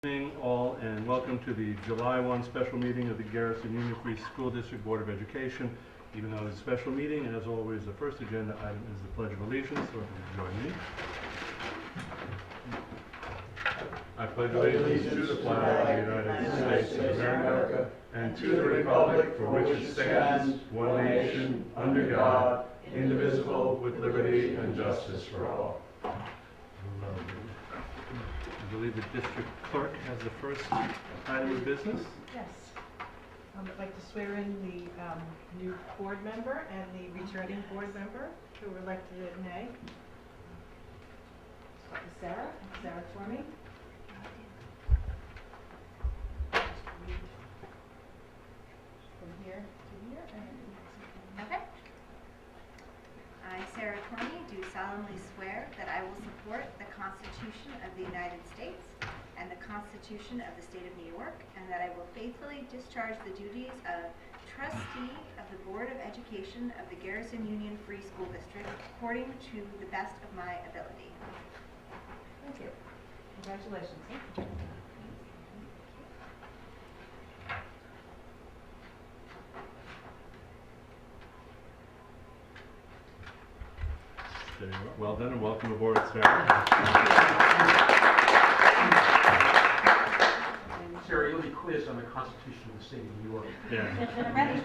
Good evening all, and welcome to the July 1 special meeting of the Garrison Union Free School District Board of Education. Even though it's a special meeting, as always, the first agenda item is the Pledge of Allegiance, so if you join me. I pledge allegiance to the flag of the United States of America and to the republic for which it stands, one nation, under God, indivisible, with liberty and justice for all. I believe the district clerk has the first item of business. Yes. I'd like to swear in the new board member and the returning board member who were elected in May. Start with Sarah. Sarah Tormey. From here to here. Okay. I, Sarah Tormey, do solemnly swear that I will support the Constitution of the United States and the Constitution of the State of New York, and that I will faithfully discharge the duties of trustee of the Board of Education of the Garrison Union Free School District according to the best of my ability. Thank you. Congratulations. There you are. Well done and welcome aboard, Sarah. Sarah, you'll be quizzed on the Constitution of the State of New York. Yeah. I'm ready.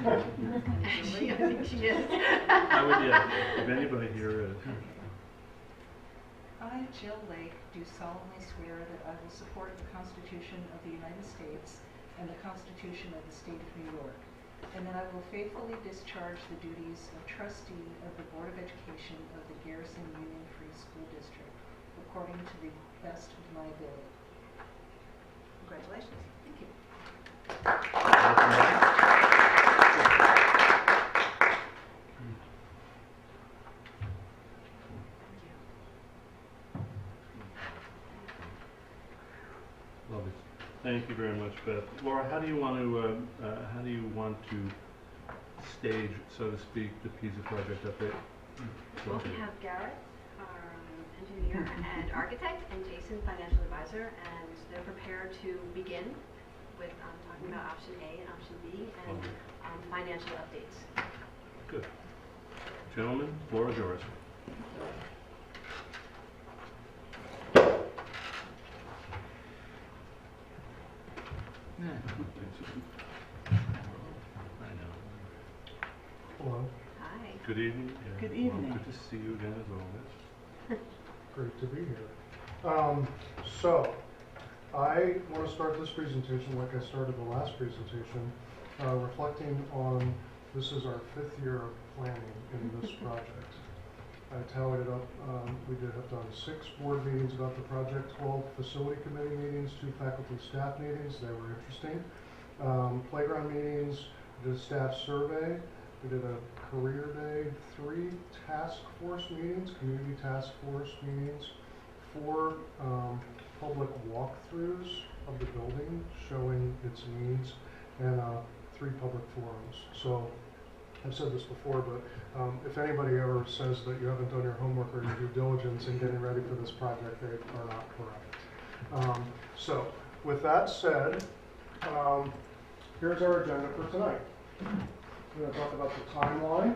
I think she is. I would, yeah, if anybody here is. I, Jill Lake, do solemnly swear that I will support the Constitution of the United States and the Constitution of the State of New York, and that I will faithfully discharge the duties of trustee of the Board of Education of the Garrison Union Free School District according to the best of my ability. Congratulations. Thank you. Welcome back. Lovely. Thank you very much, Beth. Laura, how do you want to stage, so to speak, the PISA project update? Well, we have Garrett, our engineer and architect, and Jason, financial advisor, and they're prepared to begin with talking about option A and option B and financial updates. Good. Gentlemen, floor is yours. I know. Hello, Hi. Good evening. Yeah, Good evening. Good to see you again as always. great to be here. So, I want to start this presentation like I started the last presentation, reflecting on this is our 5th year of planning in this project. I tallied it up. We have done 6 board meetings about the project, 12 facility committee meetings, 2 faculty staff meetings. They were interesting. Playground meetings, did a staff survey. We did a career day, 3 task force meetings, community task force meetings, 4 public walkthroughs of the building showing its needs, and 3 public forums. So I've said this before, but if anybody ever says that you haven't done your homework or your due diligence in getting ready for this project, they are not correct. So with that said, here's our agenda for tonight. We're going to talk about the timeline.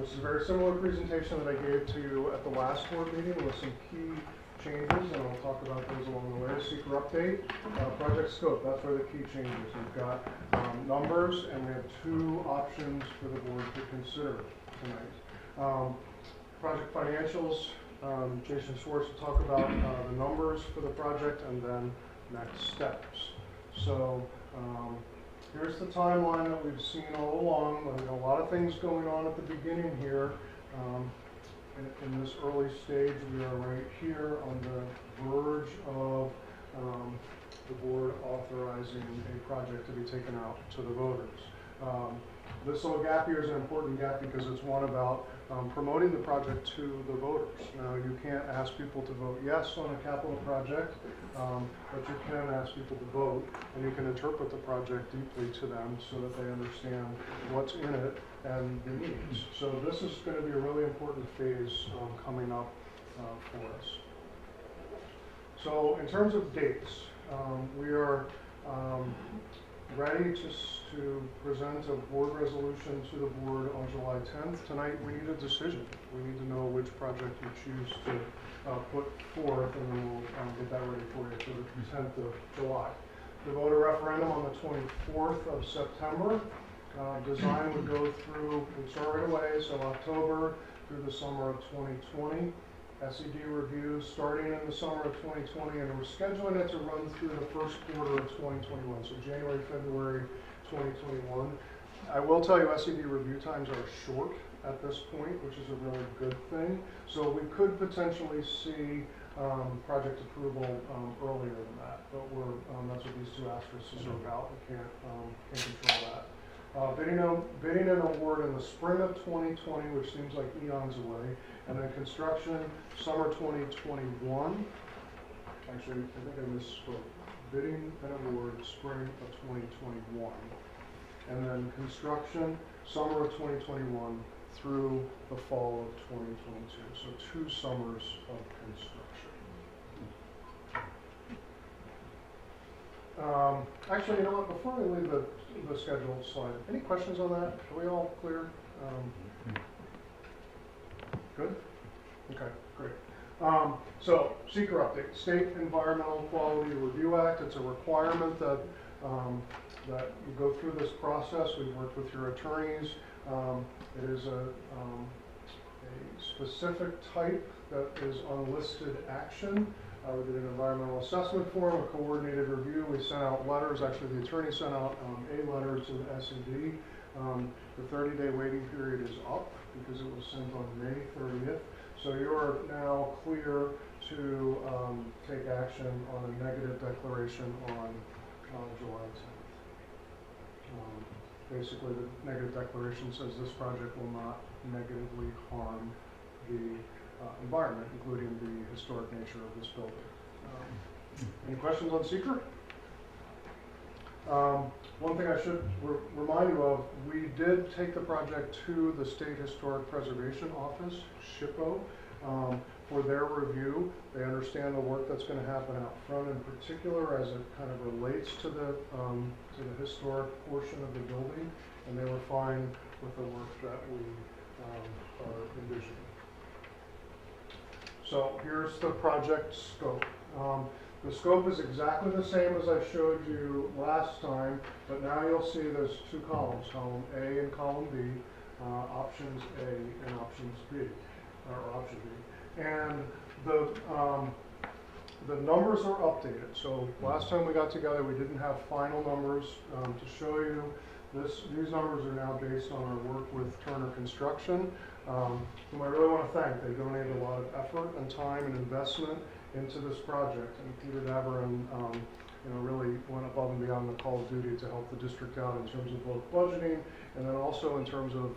This is a very similar presentation that I gave to you at the last board meeting with some key changes, and I'll talk about those along the way. Seeker update, project scope, that's where the key changes. We've got numbers, and we have 2 options for the board to consider tonight. Project financials, Jason Schwartz will talk about the numbers for the project and then next steps. So here's the timeline that we've seen all along. There's a lot of things going on at the beginning here. In this early stage, we are right here on the verge of the board authorizing a project to be taken out to the voters. This little gap here is an important gap because it's one about promoting the project to the voters. Now, you can't ask people to vote yes on a capital project, but you can ask people to vote, and you can interpret the project deeply to them so that they understand what's in it and the needs. So this is going to be a really important phase coming up for us. So in terms of dates, We are ready to present a board resolution to the board on July 10th. Tonight, we need a decision. We need to know which project you choose to put forth, and then we'll get that ready for you for the 10th of July. The voter referendum on the 24th of September. Design would go through, would start right away, so October through the summer of 2020. SED review starting in the summer of 2020, and we're scheduling it to run through the first quarter of 2021, so January, February 2021. I will tell you SED review times are short at this point, which is a really good thing. So we could potentially see project approval earlier than that, but that's what these two asterisks are about. We can't control that. Bidding an award in the spring of 2020, which seems like eons away, and then construction summer 2021. Actually, I think I misspoke. Bidding an award spring of 2021, and then construction summer of 2021 through the fall of 2022. So 2 summers of construction. Actually, you know what? Before we leave the schedule slide, any questions on that? Are we all clear? Good? Okay, great. So, seeker update. State Environmental Quality Review Act. It's a requirement that that you go through this process. We've worked with your attorneys. It is a specific type that is unlisted action. We did an environmental assessment form, a coordinated review. We sent out letters. Actually, the attorney sent out a letter to the SED. The 30-day waiting period is up because it was sent on May 30th. So you are now clear to take action on a negative declaration on July 10th. Basically, the negative declaration says this project will not negatively harm the environment, including the historic nature of this building. Any questions on seeker? One thing I should remind you of, we did take the project to the State Historic Preservation Office, SHPO, for their review. They understand the work that's going to happen out front in particular as it kind of relates to the historic portion of the building, and they were fine with the work that we are envisioning. So here's the project scope. The scope is exactly the same as I showed you last time, but now you'll see there's 2 columns, column A and column B, options A and options B, or option B. And the numbers are updated. So last time we got together, we didn't have final numbers to show you. These numbers are now based on our work with Turner Construction, whom I really want to thank. They donated a lot of effort and time and investment into this project, and Peter Daverin really went above and beyond the call of duty to help the district out in terms of both budgeting and then also in terms of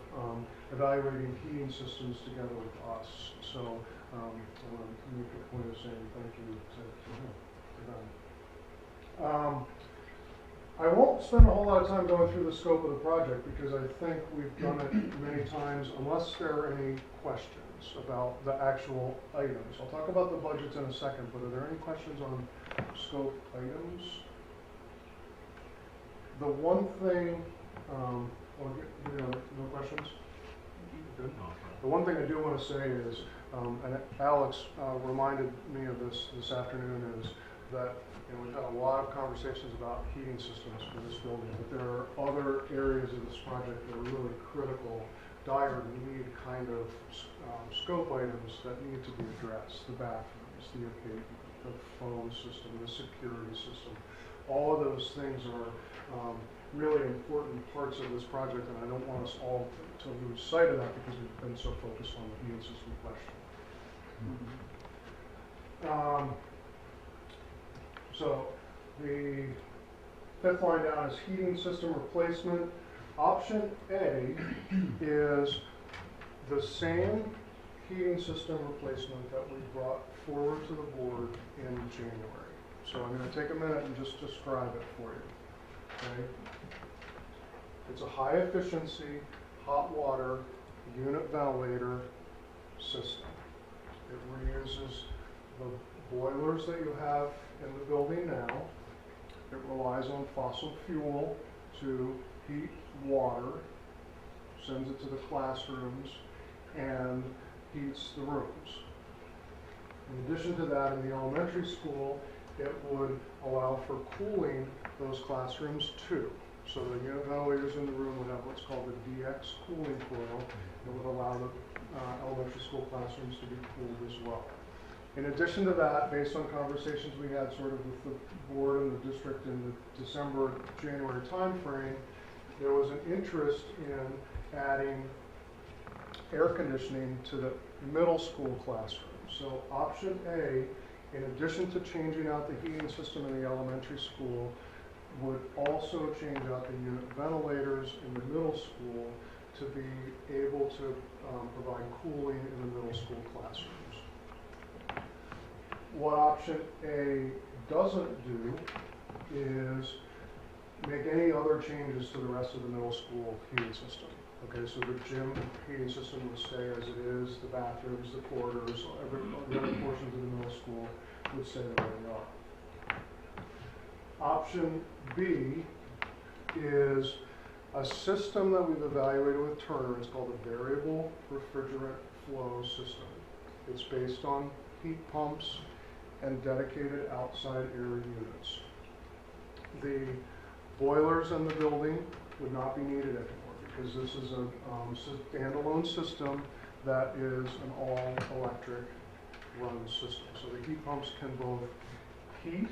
evaluating heating systems together with us. So I want to make a point of saying thank you to them. I won't spend a whole lot of time going through the scope of the project because I think we've done it many times, unless there are any questions about the actual items. I'll talk about the budgets in a second, but are there any questions on scope items? The one thing, no questions? Good. The one thing I do want to say is, and Alex reminded me of this afternoon, is that we've had a lot of conversations about heating systems for this building, but there are other areas of this project that are really critical, dire need kind of scope items that need to be addressed. The bathrooms, the abatement, the phone system, the security system. All of those things are really important parts of this project, and I don't want us all to lose sight of that because we've been so focused on the heating system question. So the 5th line down is heating system replacement. Option A is the same heating system replacement that we brought forward to the board in January. So I'm going to take a minute and just describe it for you. Okay? It's a high efficiency hot water unit ventilator system. It reuses the boilers that you have in the building now, relies on fossil fuel to heat water, sends it to the classrooms, and heats the rooms. In addition to that, in the elementary school, it would allow for cooling those classrooms too. So the unit ventilators in the room would have what's called a DX cooling coil that would allow the elementary school classrooms to be cooled as well. In addition to that, based on conversations we had sort of with the board and the district in the December, January timeframe, there was an interest in adding air conditioning to the middle school classrooms. So option A, in addition to changing out the heating system in the elementary school, would also change out the unit ventilators in the middle school to be able to provide cooling in the middle school classrooms. What option A doesn't do is make any other changes to the rest of the middle school heating system. Okay, so the gym heating system would stay as it is, the bathrooms, the corridors, the other portions of the middle school would stay the way they are. Option B is a system that we've evaluated with Turner. It's called a variable refrigerant flow system. It's based on heat pumps and dedicated outside air units. The boilers in the building would not be needed anymore because this is a standalone system that is an all-electric run system. So the heat pumps can both heat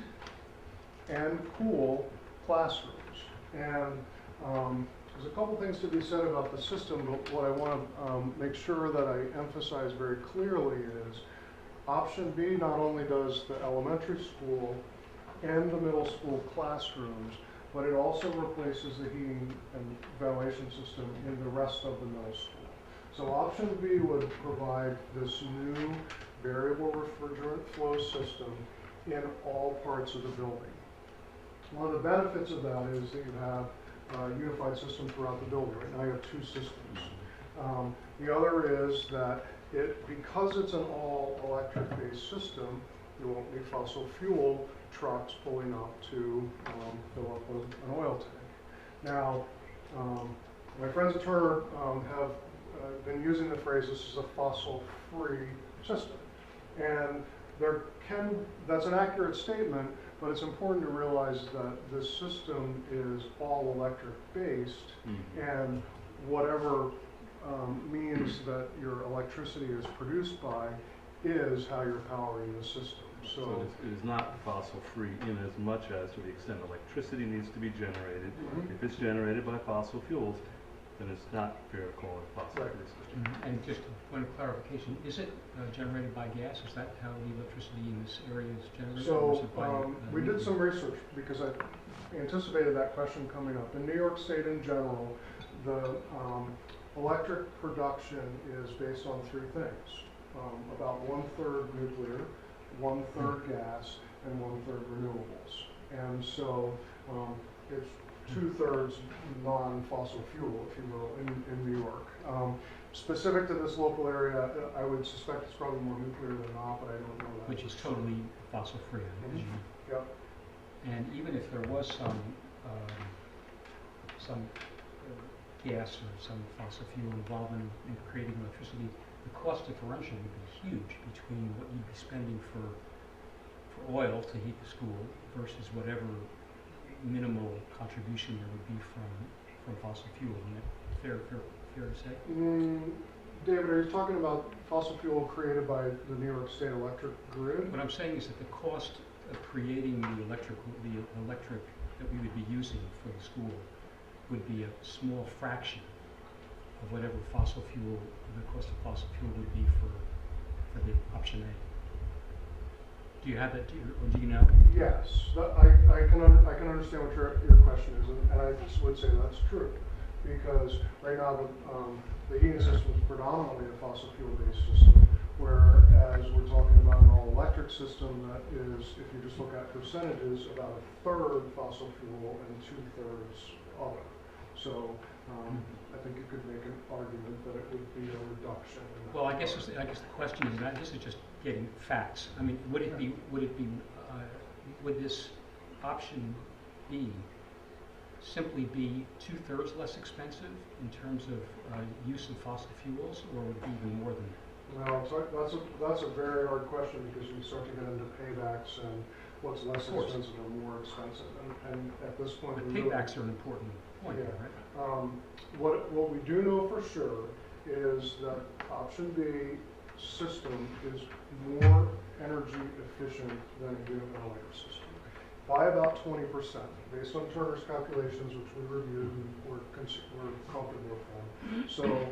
and cool classrooms. And there's a couple things to be said about the system, but what I want to make sure that I emphasize very clearly is option B not only does the elementary school and the middle school classrooms, but it also replaces the heating and ventilation system in the rest of the middle school. So option B would provide this new variable refrigerant flow system in all parts of the building. One of the benefits of that is that you have a unified system throughout the building. Right now you have two systems. The other is that because it's an all-electric based system, you won't need fossil fuel trucks pulling up to fill up an oil tank. Now, my friends at Turner have been using the phrase, this is a fossil-free system. And that's an accurate statement, but it's important to realize that this system is all electric based, and whatever means that your electricity is produced by is how you're powering the system. So it is not fossil-free in as much as to the extent electricity needs to be generated. If it's generated by fossil fuels, then it's not fair to call it fossil-free system. And just a point of clarification, is it generated by gas? Is that how the electricity in this area is generated? Or is So it by, we did some research because I anticipated that question coming up. In New York State in general, the electric production is based on three things. About 1/3 nuclear, 1/3 gas, and 1/3 renewables. And so it's 2/3 non-fossil fuel, if you will, in New York. Specific to this local area, I would suspect it's probably more nuclear than not, but I don't know that. which is totally fossil-free, I imagine. Yep. And even if there was some gas or some fossil fuel involved in creating electricity, the cost differential would be huge between what you'd be spending for oil to heat the school versus whatever minimal contribution there would be from fossil fuel. Isn't that fair to say? David, are you talking about fossil fuel created by the New York State electric grid? What I'm saying is that the cost of creating the electric that we would be using for the school would be a small fraction of whatever the cost of fossil fuel would be for the option A. Do you have that, or do you know? Yes, I can understand what your question is, and I would say that's true, because right now the heating system is predominantly a fossil fuel based system, whereas we're talking about an all electric system that is, if you just look at percentages, about 1/3 fossil fuel and 2/3 other. So I think you could make an argument that it would be a reduction. Well, I guess the question is not. This is just getting facts. I mean, would this option B simply be 2/3 less expensive in terms of use of fossil fuels, or would it be even more than that? Well, that's a very hard question because you start to get into paybacks and what's less Of course. expensive or more expensive. And at this point, But we really- paybacks are an important point, Yeah. right? What we do know for sure is that option B system is more energy efficient than a unit ventilator system by about 20%, based on Turner's calculations, which we reviewed and we're comfortable with them. So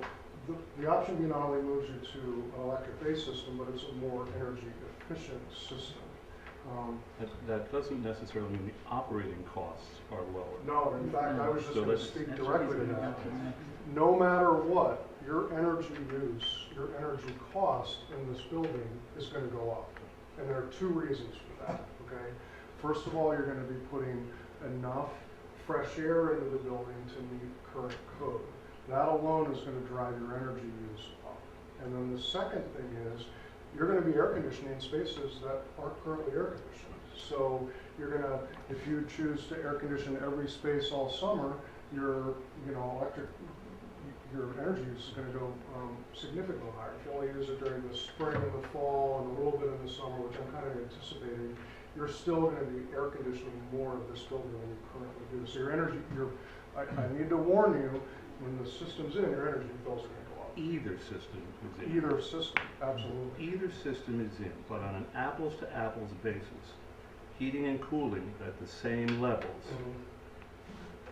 the option B not only moves you to an electric-based system, but it's a more energy efficient system. That doesn't necessarily mean the operating costs are lower. No, in fact, I was just So going to that's- speak directly to that. No matter what, your energy use, your energy cost in this building is going to go up. And there are two reasons for that, okay? First of all, you're going to be putting enough fresh air into the building to meet current code. That alone is going to drive your energy use up. And then the second thing is, you're going to be air conditioning spaces that aren't currently air conditioned. So you're going to, if you choose to air condition every space all summer, your energy use is going to go significantly higher. If you only use it during the spring and the fall and a little bit in the summer, which I'm kind of anticipating, you're still going to be air conditioning more of this building than you currently do. So your energy, I need to warn you, when the system's in, your energy bills are going to go up. Either system is in. Either system, absolutely. Either system is in, but on an apples-to-apples basis, heating and cooling at the same levels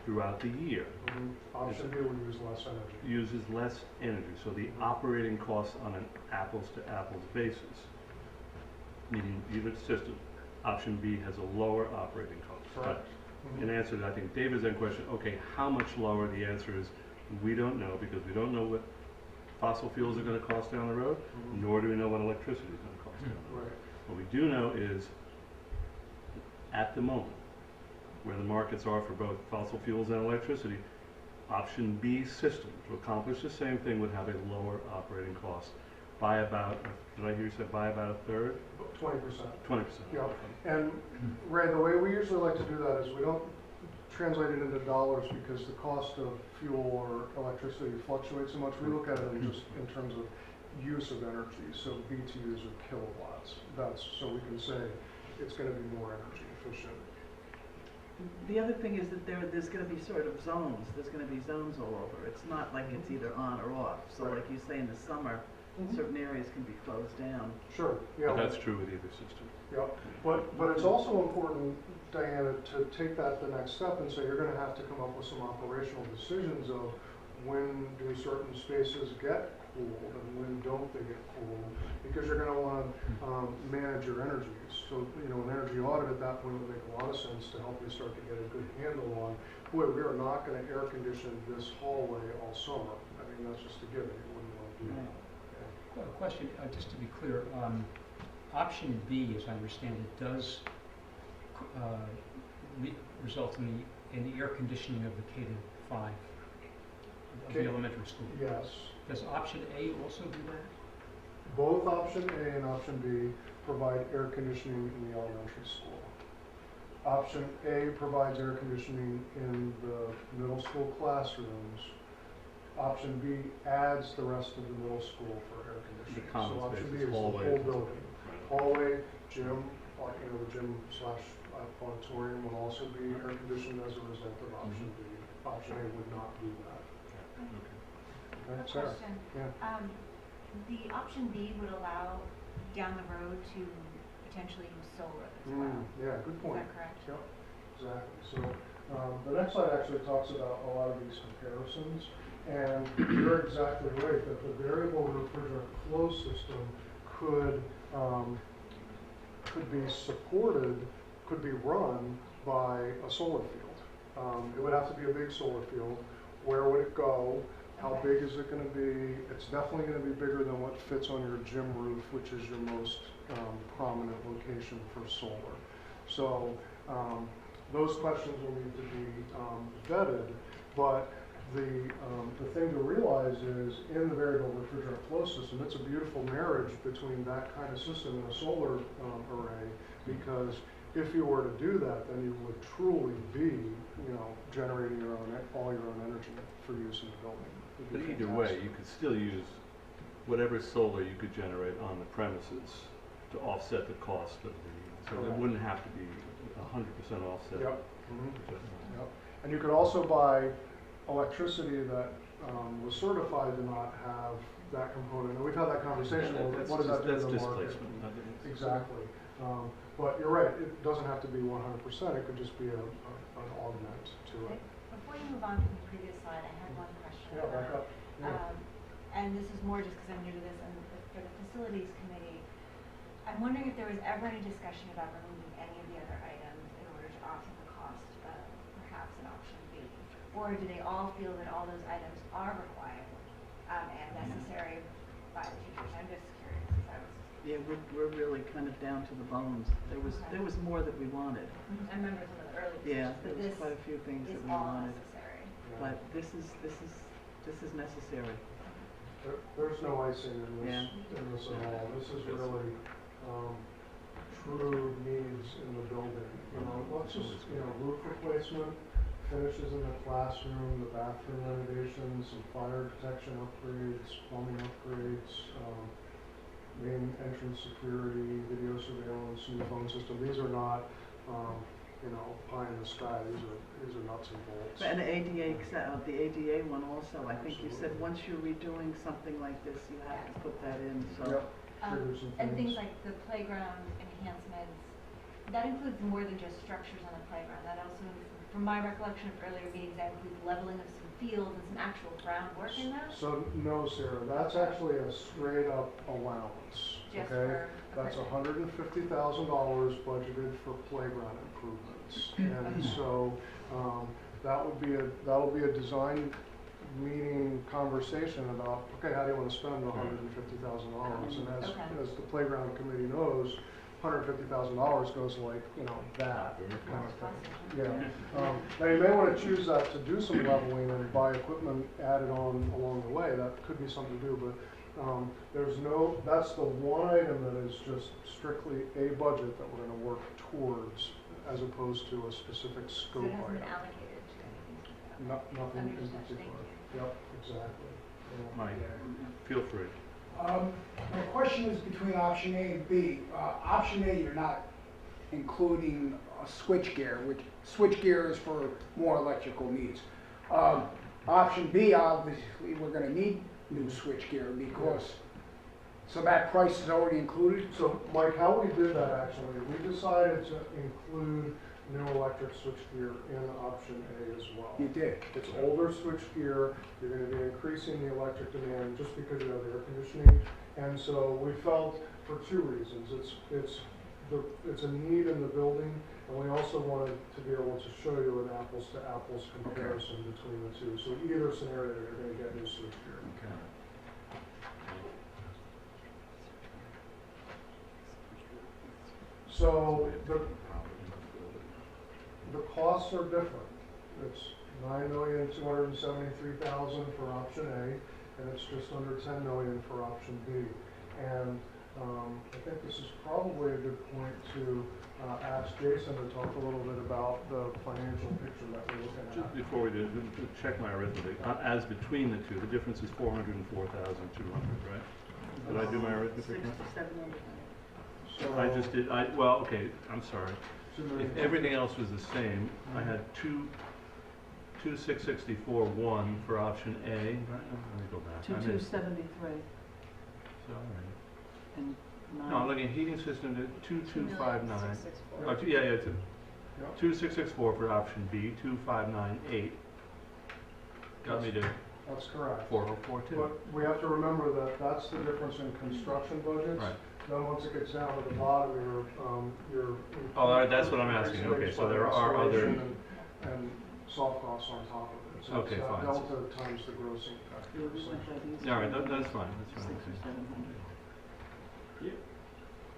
throughout the year Option B will use less energy. uses less energy. So the operating costs on an apples-to-apples basis, meaning either system, option B has a lower operating cost. Correct. But in answer to, I think, David's then question, okay, how much lower? The answer is, we don't know, because we don't know what fossil fuels are going to cost down the road, nor do we know what electricity is going to cost down the road. Right. What we do know is, at the moment, where the markets are for both fossil fuels and electricity, option B system, to accomplish the same thing, would have a lower operating cost by about, did I hear you say by about a third? 20%. 20%. Yeah. And Ray, the way we usually like to do that is we don't translate it into dollars because the cost of fuel or electricity fluctuates so much. We look at it in terms of use of energy, so BTUs or kilowatts. That's so we can say it's going to be more energy efficient. The other thing is that there's going to be sort of zones. There's going to be zones all over. It's not like it's either on or off. So Right. like you say, in the summer, certain areas can be closed down. Sure. Yeah. But that's true with either system. Yeah, but it's also important, Diana, to take that the next step and say you're going to have to come up with some operational decisions of when do certain spaces get cooled and when don't they get cooled, because you're going to want to manage your energy use. So, an energy audit at that point would make a lot of sense to help you start to get a good handle on, boy, we are not going to air condition this hallway all summer. I mean, that's just a given. You wouldn't want to do that. Well, a question, just to be clear, option B, as I understand it, does result in the air conditioning of the K-5 of the elementary school. Yes. Does option A also do that? Both option A and option B provide air conditioning in the elementary school. Option A provides air conditioning in the middle school classrooms. Option B adds the rest of the middle school for air conditioning. The common So option B spaces, is the hallway. whole building. Hallway, gym, the gym slash auditorium will also be air conditioned as a result of option B. Option A would not do that. Okay, A Sarah? question. Yeah. The option B would allow down the road to potentially use solar as well. Yeah, good Is point. that correct? Yep, exactly. So the next slide actually talks about a lot of these comparisons. And you're exactly right that the variable refrigerant flow system could be supported, could be run by a solar field. It would have to be a big solar field. Where would it go? How Okay. big is it going to be? It's definitely going to be bigger than what fits on your gym roof, which is your most prominent location for solar. So those questions will need to be vetted, but the thing to realize is in the variable refrigerant flow system, it's a beautiful marriage between that kind of system and a solar array, because if you were to do that, then you would truly be, you know, generating your own, all your own energy for use in the building. It'd be But either way, fantastic. you could still use whatever solar you could generate on the premises to offset the cost of the, so it Correct. wouldn't have to be 100% offset. Yep. Yep. And you could also buy electricity that was certified to not have that component. And we've had that conversation, well, That's what does that do that's to the market? displacement. Exactly. But you're right, it doesn't have to be 100%, it could just be an augment to it. Before you move on from the previous slide, I had one question. Yeah, back up. Yeah. And this is more just because I'm new to this, and for the facilities committee, I'm wondering if there was ever any discussion about removing any of the other items in order to offset the cost of perhaps an option B? Or do they all feel that all those items are required and necessary by the teachers? I'm just curious, 'cause I was, Yeah, we're really kind of down to the bones. There was more that we wanted. I remember some of the early Yeah, discussions, there but was this quite a few things is that we all wanted. necessary. Yeah. But this is necessary. There's no icing in this, Yeah. in this at all. This is really true needs in the building. You know, let's just, you know, roof replacement, finishes in the classroom, the bathroom renovations, some fire detection upgrades, plumbing upgrades, main entrance security, video surveillance, new phone system. These are not, you know, pie in the sky. These are nuts and bolts. And the ADA one also, I think you said once you're redoing something like this, you have to put that in, so. Yep. Triggers and And things things. like the playground enhancements, that includes more than just structures on the playground. That also, from my recollection of earlier meetings, that includes leveling of some fields and some actual groundwork in that. So, no, Sarah, that's actually a straight up allowance, Just okay? for That's equipment. $150,000 budgeted for playground improvements. And so, that'll be a design meeting conversation about, okay, how do you wanna spend the $150,000? And Okay. as the playground committee knows, $150,000 goes like, you know, that kind of thing. Yeah. Now you may wanna choose that to do some leveling and buy equipment added on along the way. That could be something to do, but that's the one item that is just strictly a budget that we're gonna work towards as opposed to a specific So scope it hasn't been item. allocated to anything. Nothing in Understood, thank particular. Yep, exactly. Yeah. Mike, feel free. My question is between option A and B. Option A, you're not including switchgear, which switchgear is for more electrical needs. Option B, obviously, we're gonna need new switchgear because, so that price is already included? So, Mike, how we did that actually, we decided to include new electric switchgear in option A as well. You did. It's older switchgear, you're gonna be increasing the electric demand just because you have air conditioning. And so we felt for two reasons, it's a need in the building, and we also wanted to be able to show you an apples to apples comparison between the two. So either scenario, you're gonna get new switchgear. So the costs are different. It's $9,273,000 for option A, and it's just under $10 million for option B. And I think this is probably a good point to ask Jason to talk a little bit about the financial picture that we're looking Just at. before we do, check my arithmetic. As between the two, the difference is 404,200, right? Did I do my arithmetic right? 6,700. So, I just did, well, okay, I'm sorry. $2 million. If everything else was the same, I had 2,664,1 for option A. Right, let me go back. I missed- 2273 Sorry. and No, 9. looking at heating system, 2259. 2,664,000. Oh, yeah, Yep. 2664 for option B, 2598. Got me to That's correct. 4042. But we have to remember that that's the difference in construction budgets. Right. Then once it gets down to the bottom, your. Oh, all right, that's what I'm asking. Okay, so there are other- installation And soft costs on top of it. So Okay, it's that fine. delta times the gross impact. You were like that easy. All right, that's fine, that's fine. 6 or 700.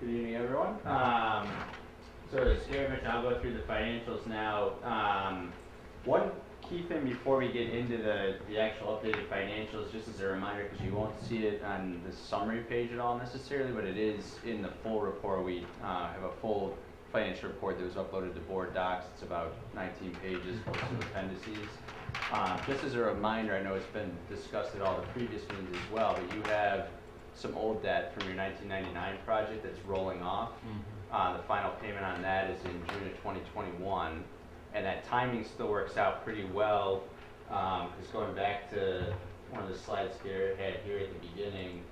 Good evening, everyone. So as Chairman, I'll go through the financials now. One key thing before we get into the actual updated financials, just as a reminder, because you won't see it on the summary page at all necessarily, but it is in the full report. We have a full financial report that was uploaded to board docs. It's about 19 pages with some appendices. Just as a reminder, I know it's been discussed at all the previous meetings as well, but you have some old debt from your 1999 project that's rolling off. The final payment on that is in June of 2021, and that timing still works out pretty well, because going back to one of the slides Garrett had here at the beginning,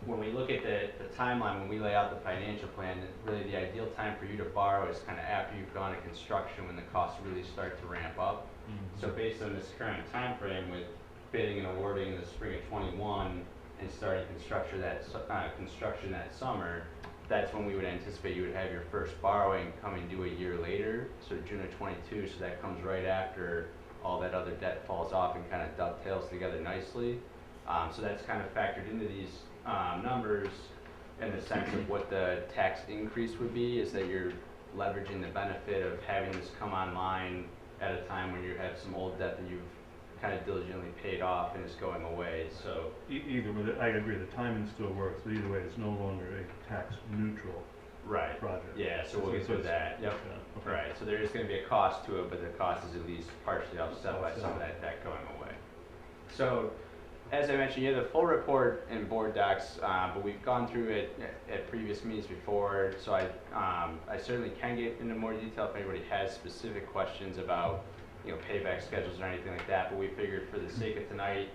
when we look at the timeline, when we lay out the financial plan, really the ideal time for you to borrow is kind of after you've gone to construction, when the costs really start to ramp up. So based on this current time frame with bidding and awarding in the spring of 21 and starting construction that summer, that's when we would anticipate you would have your first borrowing coming due a year later, so June of 22. So that comes right after all that other debt falls off and kind of dovetails together nicely. So that's kind of factored into these numbers in the sense of what the tax increase would be, is that you're leveraging the benefit of having this come online at a time when you have some old debt that you've kind of diligently paid off and is going away. So Either way, I agree, the timing still works, but either way, it's no longer a tax neutral right, project. yeah. So we'll get to that. Yep. Yeah, okay. Right. So there is going to be a cost to it, but the cost is at least partially offset by some of that debt going away. So, as I mentioned, you have the full report in board docs, but we've gone through it at previous meetings before, so I certainly can get into more detail if anybody has specific questions about, you know, payback schedules or anything like that, but we figured for the sake of tonight,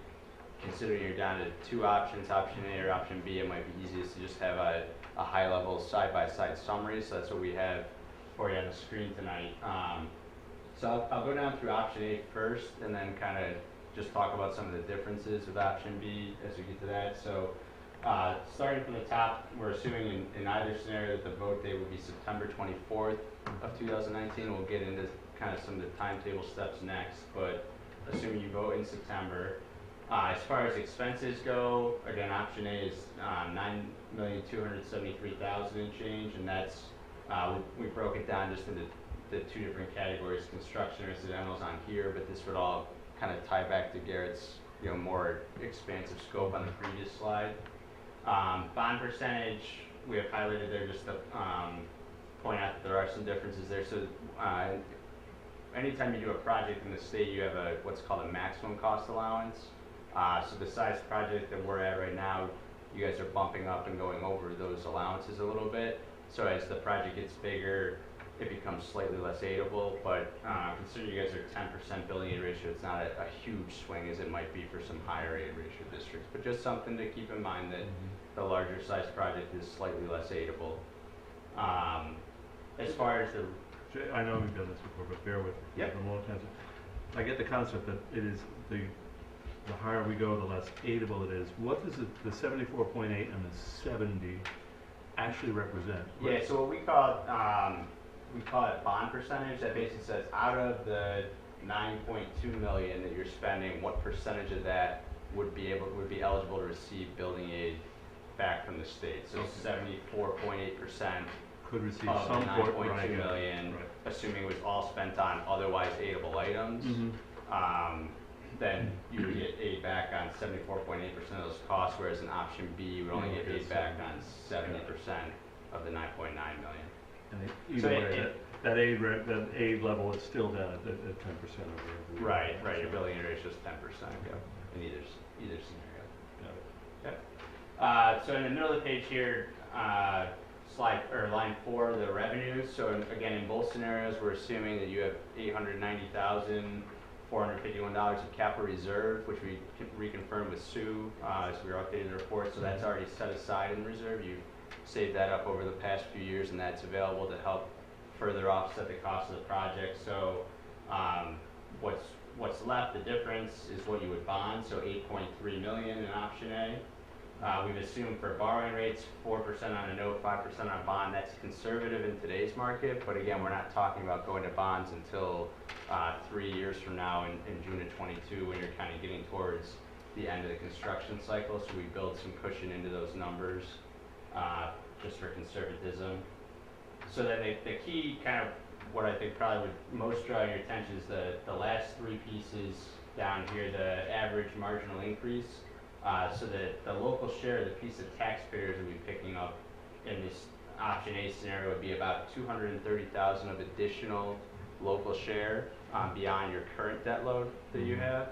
considering you're down to two options, option A or option B, it might be easiest to just have a high-level side-by-side summary, so that's what we have for you on the screen tonight. So I'll go down through option A first, and then kind of just talk about some of the differences with option B as we get to that. So starting from the top, we're assuming in either scenario that the vote date would be September 24th of 2019. We'll get into kind of some of the timetable steps next, but assuming you vote in September. As far as expenses go, again, option A is $9,273,000 and change, and that's, we broke it down just into the two different categories, construction and incidentals on here, but this would all kind of tie back to Garrett's, you know, more expansive scope on the previous slide. Bond percentage, we have highlighted there just to point out that there are some differences there. So anytime you do a project in the state, you have what's called a maximum cost allowance. So the size project that we're at right now, you guys are bumping up and going over those allowances a little bit. So as the project gets bigger, it becomes slightly less aidable, but considering you guys are 10% building aid ratio, it's not a huge swing as it might be for some higher aid ratio districts, but just something to keep in mind that the larger size project is slightly less aidable. As far as the... I know we've done this before, but bear with me. Yep. For more times. I get the concept that it is the higher we go, the less aidable it is. What does the 74.8 and the 70 actually represent? Yeah, so what we call it bond percentage. That basically says out of the 9.2 million that you're spending, what percentage of that would be eligible to receive building aid back from the state. So 74.8% could receive of some the port, 9.2 million, right. assuming it was all spent on otherwise aidable items. Then you would get aid back on 74.8% of those costs, whereas in option B, you would only get aid back on 70% of the 9.9 million. And either way, that aid level is still down at 10% over. Right. Your building aid ratio is 10%. Yep. In either scenario. Got it. Okay. So in the middle of the page here, line 4, the revenues. So again, in both scenarios, we're assuming that you have $890,451 of capital reserve, which we reconfirmed with Sue as we were updating the report. So that's already set aside in reserve. You've saved that up over the past few years, and that's available to help further offset the cost of the project. So what's left, the difference, is what you would bond. So 8.3 million in option A. We've assumed for borrowing rates 4% on a note, 5% on a bond. That's conservative in today's market, but again, we're not talking about going to bonds until 3 years from now in June of 22, when you're kind of getting towards the end of the construction cycle. So we build some cushion into those numbers just for conservatism. So then the key kind of what I think probably would most draw your attention is the last three pieces down here, the average marginal increase. So that the local share, the piece of taxpayers will be picking up in this option A scenario would be about 230,000 of additional local share beyond your current debt load that you have,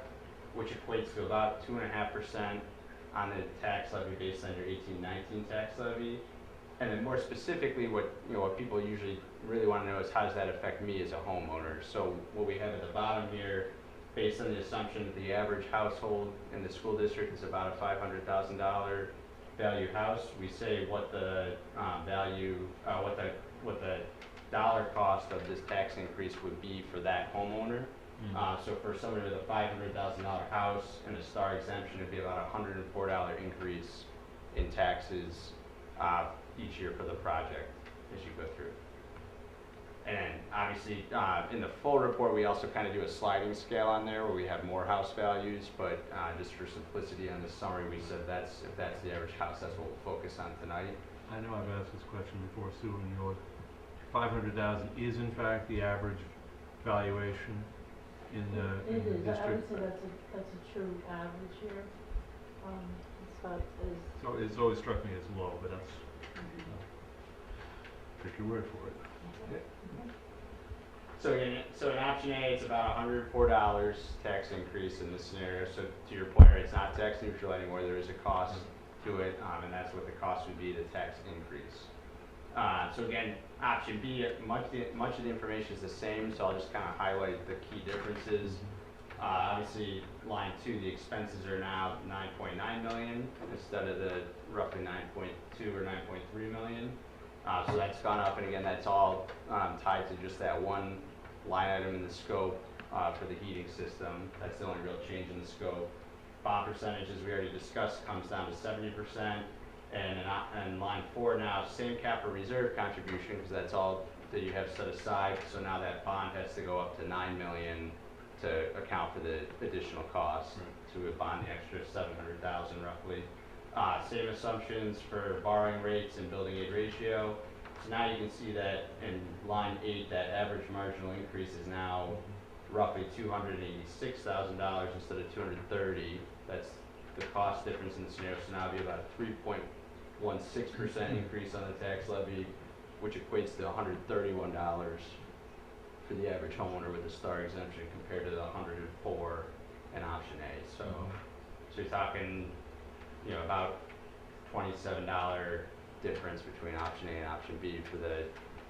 which equates to about 2.5% on the tax levy based on your 18-19 tax levy. And then more specifically, what people usually really want to know is how does that affect me as a homeowner? So what we have at the bottom here, based on the assumption that the average household in the school district is about a $500,000 value house, we say what the what the dollar cost of this tax increase would be for that homeowner. So for somebody with a $500,000 house and a star exemption, it'd be about a $104 increase in taxes each year for the project as you go through. And obviously, in the full report, we also kind of do a sliding scale on there where we have more house values, but just for simplicity on the summary, we said if that's the average house, that's what we'll focus on tonight. I know I've asked this question before, Sue, and your 500,000 is in fact the average valuation in the It is, I would district. say that's a true average here. It's about, So it's always struck me as low, but that's, take your word for it. So in option A, it's about $104 tax increase in this scenario. So to your point, it's not tax neutral anymore. There is a cost to it, and that's what the cost would be, the tax increase. So again, option B, much of the information is the same, so I'll just kind of highlight the key differences. Obviously, line 2, the expenses are now $9.9 million instead of the roughly 9.2 or 9.3 million. So that's gone up, and again, that's all tied to just that one line item in the scope for the heating system. That's the only real change in the scope. Bond percentages we already discussed comes down to 70%, and line 4 now, same capital reserve contribution, because that's all that you have set aside. So now that bond has to go up to $9 million to account for the additional costs. So we would bond the extra $700,000 roughly. Same assumptions for borrowing rates and building aid ratio. So now you can see that in line 8, that average marginal increase is now roughly $286,000 instead of $230,000. That's the cost difference in the scenario. So now it'll be about a 3.16% increase on the tax levy, which equates to $131 for the average homeowner with a star exemption compared to the $104 in option A. So you're talking, about $27 difference between option A and option B for the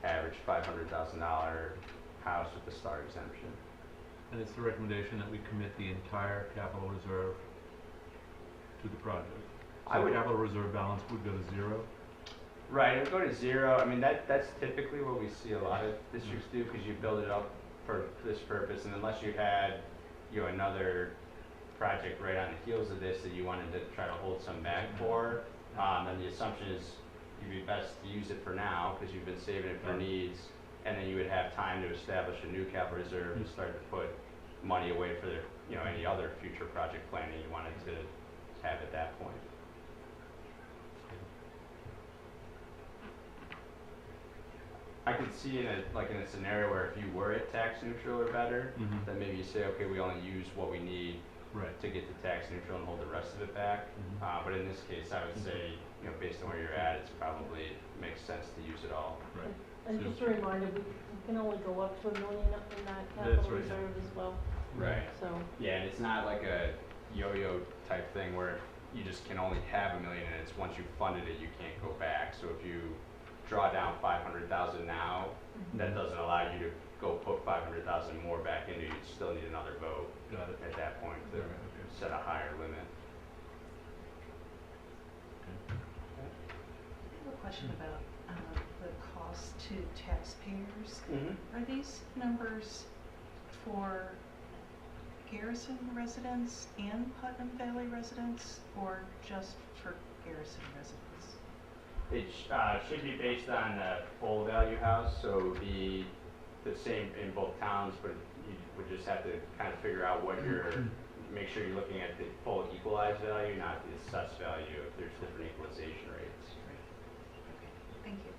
average $500,000 house with the star exemption. And it's the recommendation that we commit the entire capital reserve to the project. So the capital reserve balance would go to 0? Right, it would go to 0. I mean, that's typically what we see a lot of districts do, because you build it up for this purpose, and unless you had, another project right on the heels of this that you wanted to try to hold some back for, then the assumption is you'd be best to use it for now because you've been saving it for needs, and then you would have time to establish a new capital reserve and start to put money away for any other future project planning you wanted to have at that point. I could see in a scenario where if you were at tax neutral or better, then maybe you say, okay, we only use what we need to get to tax neutral and hold the rest of it back. But in this case, I would say, based on where you're at, it's probably makes sense to use it all. and just a reminder, we can only go up to $1 million up in that capital right. reserve as well. Right. So, Yeah, and it's not like a yo-yo type thing where you just can only have $1 million, and it's once you've funded it, you can't go back. So if you draw down $500,000 now, that doesn't allow you to go put $500,000 more back into. You still need another vote. Got it. At that point to set a higher limit. I have a question about the cost to taxpayers. Are these numbers for Garrison residents and Putnam Valley residents, or just for Garrison residents? It should be based on the full value house, so it would be the same in both towns, but you would just have to kind of figure out what make sure you're looking at the full equalized value, not the assessed value if there's different equalization rates. Okay, thank you.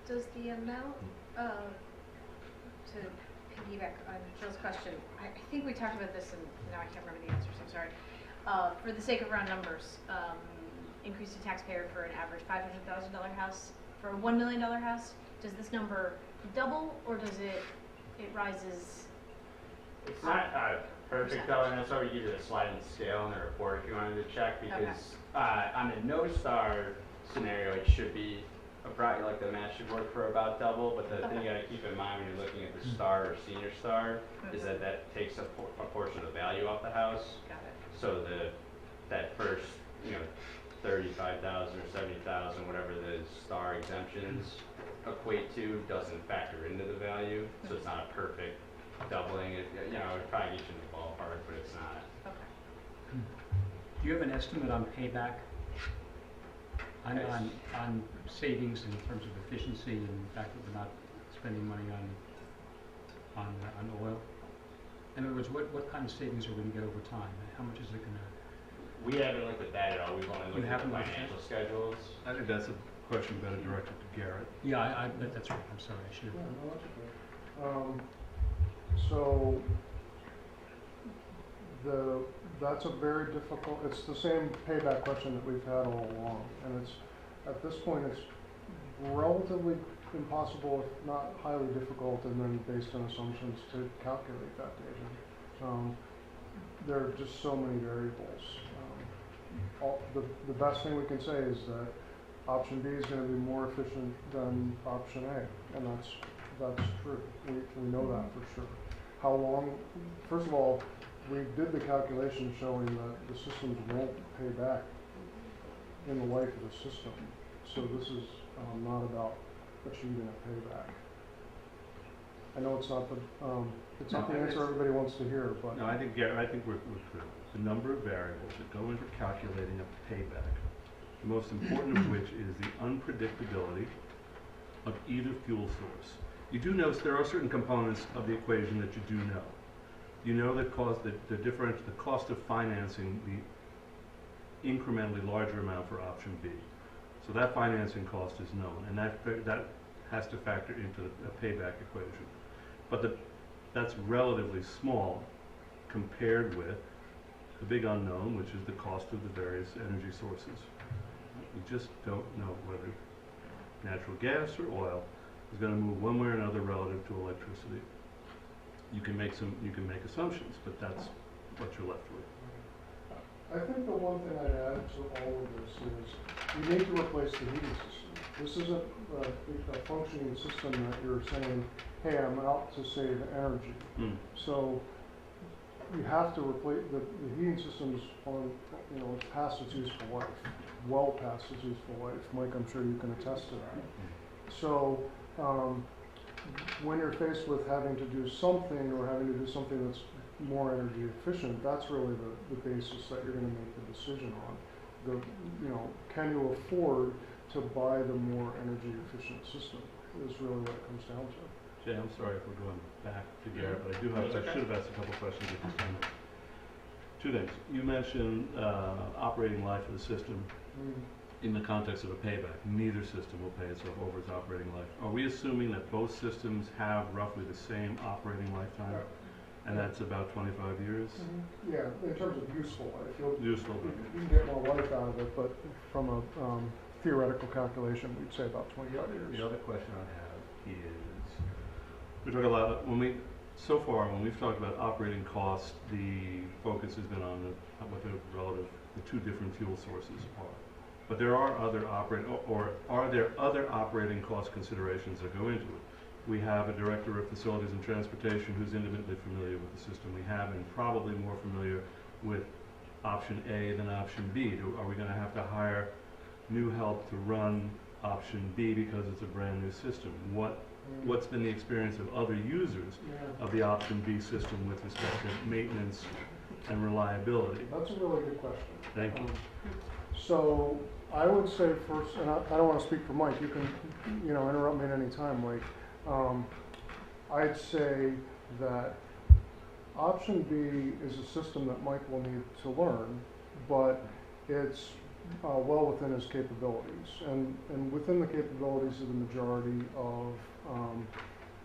Does the amount to piggyback on Jill's question, I think we talked about this and now I can't remember the answer, so I'm sorry. For the sake of round numbers, increase to taxpayer for an average $500,000 house. For a $1 million house, does this number double, or does it rises? It's not perfect though, and that's why we give you the sliding scale in the report if you wanted to check, because on the no star scenario, it should be like the match should work for about double, but the thing you gotta keep in mind when you're looking at the star or senior star is that that takes a portion of the value off the house. Got it. So that first, 35,000 or 70,000, whatever the star exemptions equate to, doesn't factor into the value. So it's not a perfect doubling. It would probably get you in the ballpark, but it's not. Okay. Do you have an estimate on payback? Yes. On savings in terms of efficiency and the fact that we're not spending money on oil? In other words, what kind of savings are we going to get over time? How much is it going to? We haven't looked at that at all. We've only looked at the financial schedules. I think that's a question better directed to Garrett. Yeah, that's right. I'm sorry. I should Yeah, have. no, that's okay. So that's a very difficult, it's the same payback question that we've had all along. And it's, at this point, it's relatively impossible, if not highly difficult, and then based on assumptions to calculate that data. There are just so many variables. The best thing we can say is that option B is going to be more efficient than option A, and that's true. We know that for sure. How long? First of all, we did the calculation showing that the systems won't pay back in the life of the system. So this is not about achieving a payback. I know it's not the answer everybody wants to hear, but No, I think Garrett, we're clear. The number of variables that go into calculating a payback, the most important of which is the unpredictability of either fuel source. You do notice there are certain components of the equation that you do know. You know that the cost of financing the incrementally larger amount for option B. So that financing cost is known, and that has to factor into a payback equation. But that's relatively small compared with the big unknown, which is the cost of the various energy sources. We just don't know whether natural gas or oil is going to move one way or another relative to electricity. You can make assumptions, but that's what you're left with. I think the one thing I'd add to all of this is we need to replace the heating system. This isn't a functioning system that you're saying, hey, I'm out to save energy. So you have to replace the heating systems on, it's past its useful life, well past its useful life. Mike, I'm sure you can attest to that. So when you're faced with having to do something or having to do something that's more energy efficient, that's really the basis that you're going to make the decision on. Can you afford to buy the more energy efficient system is really what it comes down to. Jay, I'm sorry if we're going back to Garrett, but I should have asked a couple questions at this time. Two things. You mentioned operating life of the system in the context of a payback. Neither system will pay itself over its operating life. Are we assuming that both systems have roughly the same operating lifetime? And that's about 25 years? Yeah, in terms of useful life. Useful. You can get more life out of it, but from a theoretical calculation, we'd say about 25 years. The other question I have is, we talk a lot, when we've talked about operating costs, the focus has been on what the two different fuel sources are. But there are are there other operating cost considerations that go into it? We have a director of facilities and transportation who's intimately familiar with the system we have and probably more familiar with option A than option B. Are we going to have to hire new help to run option B because it's a brand new system? What's been the experience of other users of the option B system with respect to maintenance and reliability? That's a really good question. Thank you. So I would say first, and I don't want to speak for Mike, you can interrupt me at any time, Mike. I'd say that option B is a system that Mike will need to learn, but it's well within his capabilities and within the capabilities of the majority of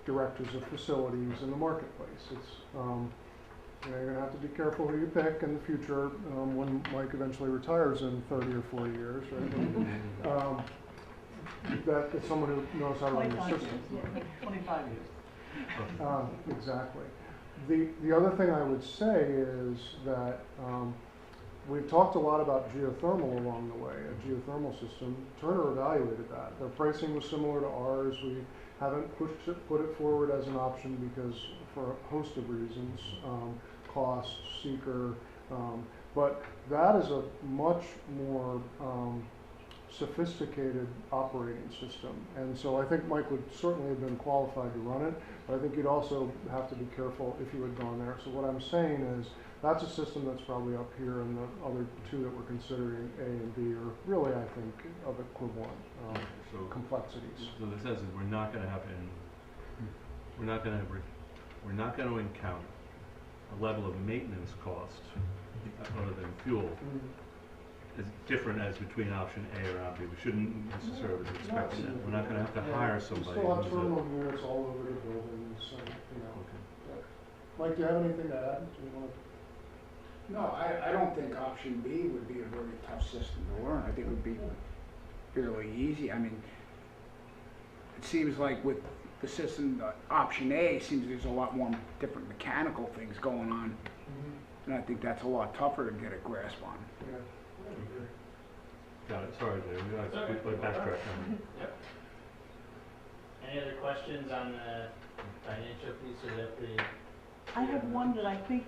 directors of facilities in the marketplace. It's You know, you're gonna have to be careful who you pick in the future, when Mike eventually retires in 30 or 40 years, right? That is someone who knows how to run the 25 system. years, 25 years. Exactly. The other thing I would say is that we've talked a lot about geothermal along the way, a geothermal system. Turner evaluated that. Their pricing was similar to ours. We haven't put it forward as an option because for a host of reasons, cost, seeker, but that is a much more sophisticated operating system. And so I think Mike would certainly have been qualified to run it, but I think you'd also have to be careful if you had gone there. So what I'm saying is that's a system that's probably up here, and the other two that we're considering, A and B, are really, I think, of equivalent So- complexities. So the sense is we're not gonna have we're not gonna encounter a level of maintenance cost other than fuel is different as between option A or option B. We shouldn't necessarily be expecting that. We're not gonna have to hire somebody We still have who's a. terminal units all over the buildings, and, you know. Okay. Mike, do you have anything to add? Do you want to? No, I don't think option B would be a very tough system to learn. I think it would be fairly easy. I mean, it seems like with the system, option A, it seems there's a lot more different mechanical things going on. And I think that's a lot tougher to get a grasp on. Yeah. Got it, sorry, Dave, we gotta backtrack on it. Yep. Any other questions on the financial piece, or is that pretty? I have one that I think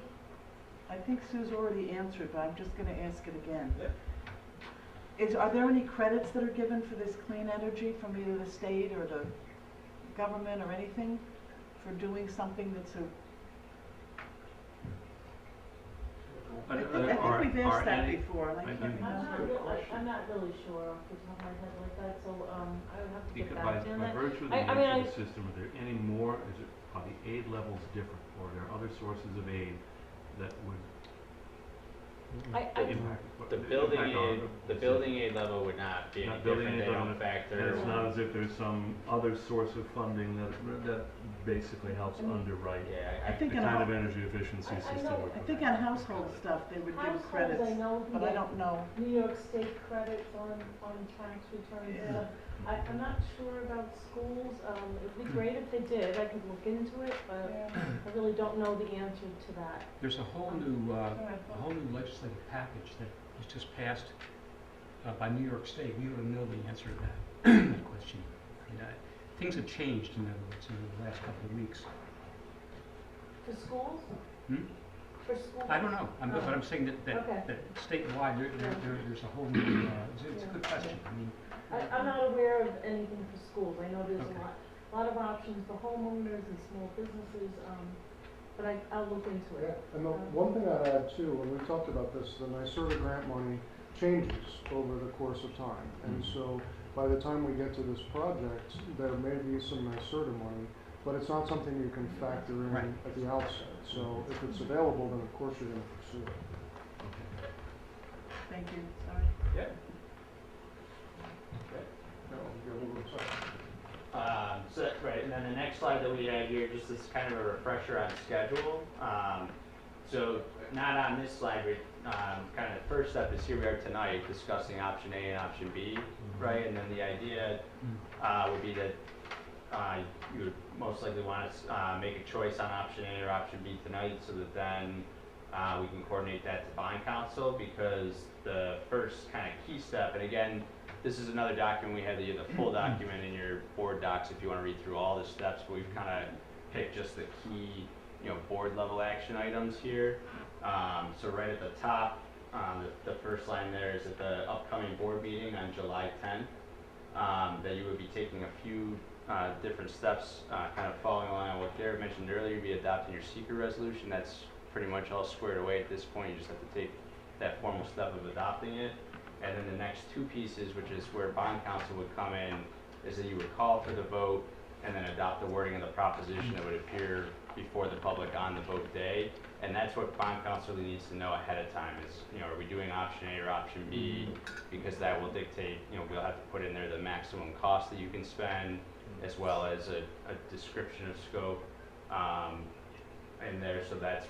Sue's already answered, but I'm just gonna ask it again. Yep. Are there any credits that are given for this clean energy from either the state or the government or anything for doing something that's a, I think we've asked that before, and I can't remember. I'm not really sure off the top of my head like that, so, I would have to get Because back to you on by that. virtue of the I mean, nature of the system, are there any more, are the aid levels different, or are there other sources of aid that would impact? The building impact aid, on the building aid level would not be any Not building different, aid they don't level, factor. And it's not as if there's some other source of funding that basically helps underwrite Yeah, I the think in kind a, of energy efficiency I system know- we're I think providing. on household stuff, they would give Households, credits, I know, but I don't know. New York State credits on tax returns and stuff. I'm not sure about schools, it'd be great if they did, I could look into it, but I really don't know the answer to that. There's a whole new legislative package that was just passed by New York State. We ought to know the answer to that question. And, things have changed, in other words, in the last couple of weeks. For schools? Hmm? For schools? I don't know, but I'm saying that Okay. statewide, there's a whole new, it's a good question. I mean, I'm not aware of anything for schools, I know there's Okay. a lot of options for homeowners and small businesses, but I'll look into Yeah, it. and the one thing I'd add too, when we talked about this, the NYSERDA grant money changes over the course of time. And so by the time we get to this project, there may be some NYSERDA money, but it's not something you can factor in Right. at the outset. So if it's available, then of course you're gonna pursue it. Thank you, sorry. Yep. No, you're a little excited. Right, and then the next slide that we have here, just as kind of a refresher on schedule. So not on this slide, but kind of the first step is here we are tonight discussing option A and option B, right? And then the idea would be that you would most likely want to make a choice on option A or option B tonight, so that then we can coordinate that to bond council, because the first kind of key step, and again, this is another document, we have the full document in your board docs if you want to read through all the steps, but we've kind of picked just the key, board level action items here. So right at the top, the first line there is at the upcoming board meeting on July 10th, that you would be taking a few different steps, kind of following along on what Jared mentioned earlier. You'd be adopting your seeker resolution. That's pretty much all squared away at this point. You just have to take that formal step of adopting it. And then the next two pieces, which is where bond council would come in, is that you would call for the vote and then adopt the wording of the proposition that would appear before the public on the vote day. And that's what bond council really needs to know ahead of time is, are we doing option A or option B? Because that will dictate, we'll have to put in there the maximum cost that you can spend, as well as a description of scope. And there, so that's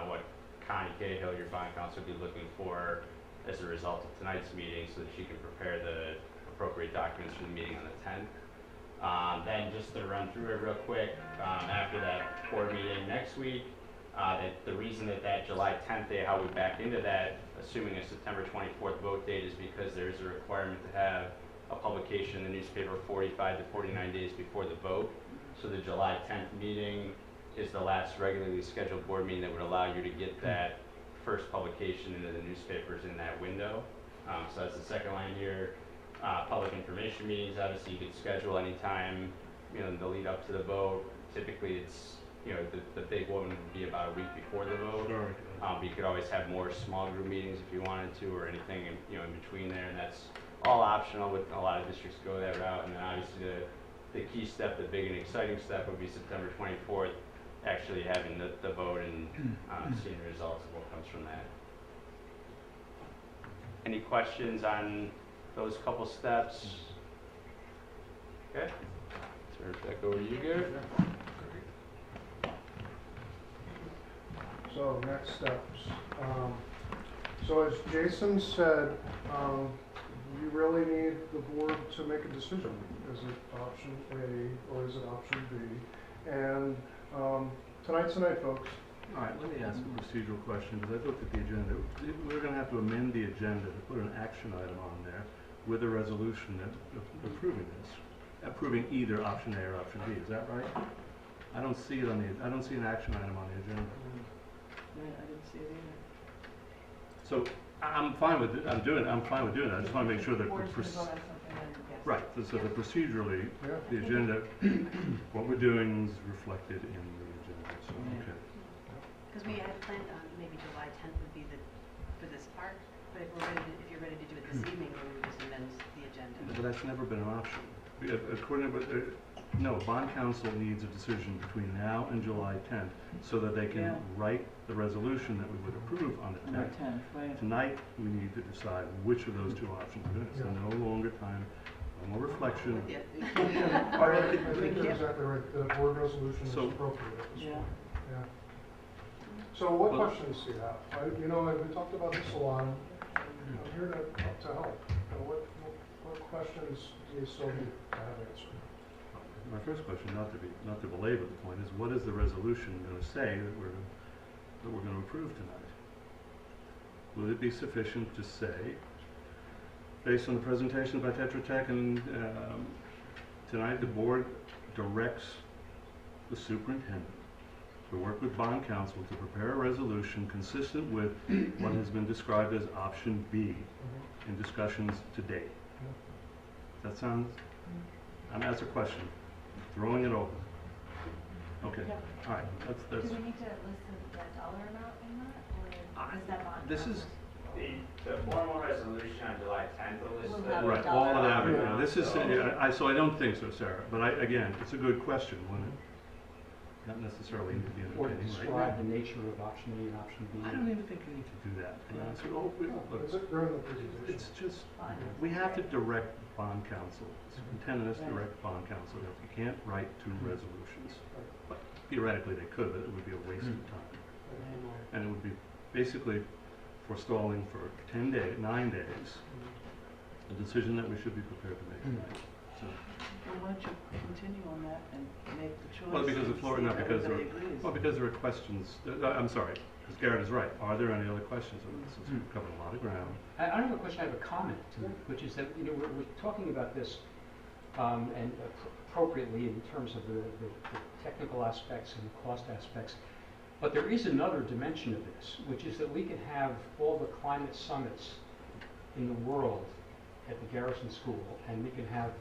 what Connie Cahill, your bond counsel, will be looking for as a result of tonight's meeting, so that she can prepare the appropriate documents for the meeting on the 10th. Then just to run through it real quick, after that board meeting next week, the reason that July 10th day, how we back into that, assuming a September 24th vote date, is because there is a requirement to have a publication in the newspaper 45 to 49 days before the vote. So the July 10th meeting is the last regularly scheduled board meeting that would allow you to get that first publication into the newspapers in that window. So that's the second line here. Public information meetings, obviously you could schedule anytime, the lead up to the vote. Typically it's, the big one would be about a week before the vote. Sure. But you could always have more small group meetings if you wanted to, or anything in between there, and that's all optional. With a lot of districts go that route. And then obviously the key step, the big and exciting step, would be September 24th, actually having the vote and seeing the results of what comes from that. Any questions on those couple steps? Okay, turn it back over to you, Garrett. So next steps. So as Jason said, you really need the board to make a decision. Is it option A or is it option B? And tonight's the night, folks. All right, let me ask a procedural question, because I looked at the agenda. We're going to have to amend the agenda to put an action item on there with a resolution approving this, approving either option A or option B. Is that right? I don't see it I don't see an action item on the agenda. I didn't see it either. So I'm fine with it. I'm fine with doing it. I just want to make sure that Board's gonna vote on something and yes. right. So that procedurally, Yeah. the agenda, what we're doing is reflected in the agenda. So okay. Because we had planned on maybe July 10th would be for this part, but if you're ready to do it this evening, then we would just amend the agenda. But that's never been an option. According to no, bond council needs a decision between now and July 10th so that they can write the resolution that we would approve on the 10th. Right. Tonight, we need to decide which of those two options it is. So no longer time, no more reflection. I think you're exactly right. The board resolution is appropriate at this point. Yeah. So what Well, questions do you have? We talked about this a lot. I'm here to help. What questions do you still need to have answered? My first question, not to belabor the point, is what is the resolution going to say that we're going to approve tonight? Will it be sufficient to say, based on the presentation by Tetra Tech and tonight, the board directs the superintendent to work with bond counsel to prepare a resolution consistent with what has been described as option B in discussions to date? That sounds, that's a question. Throwing it open. Okay, all right, that's. Do we need to list the dollar amount in that, or is that bond? This is, The formal resolution on July 10th will list We'll the. have right, the all of dollar that, amount. this is, so I don't think so, Sarah, but again, it's a good question, when it, not necessarily need to be in the Or to opinion right describe now. the nature of option A and option B. I don't even think we need to do that. Look, Is it during the presentation? it's just, we have to direct bond counsel, superintendent has to direct bond counsel, if you can't write two resolutions. But theoretically they could, but it would be a waste of time. And it would be basically forestalling for 9 days, a decision that we should be prepared to make tonight. So, Well, why don't you continue on that and make the choice? well, because the and floor, see not if because there, everybody agrees. well, because there are questions, I'm sorry, because Garrett is right. Are there any other questions on this? Since we've covered a lot of ground. I don't have a question, I have a comment to it, which is that, we're talking about this, and appropriately in terms of the technical aspects and the cost aspects. But there is another dimension of this, which is that we can have all the climate summits in the world at the Garrison School, and we can have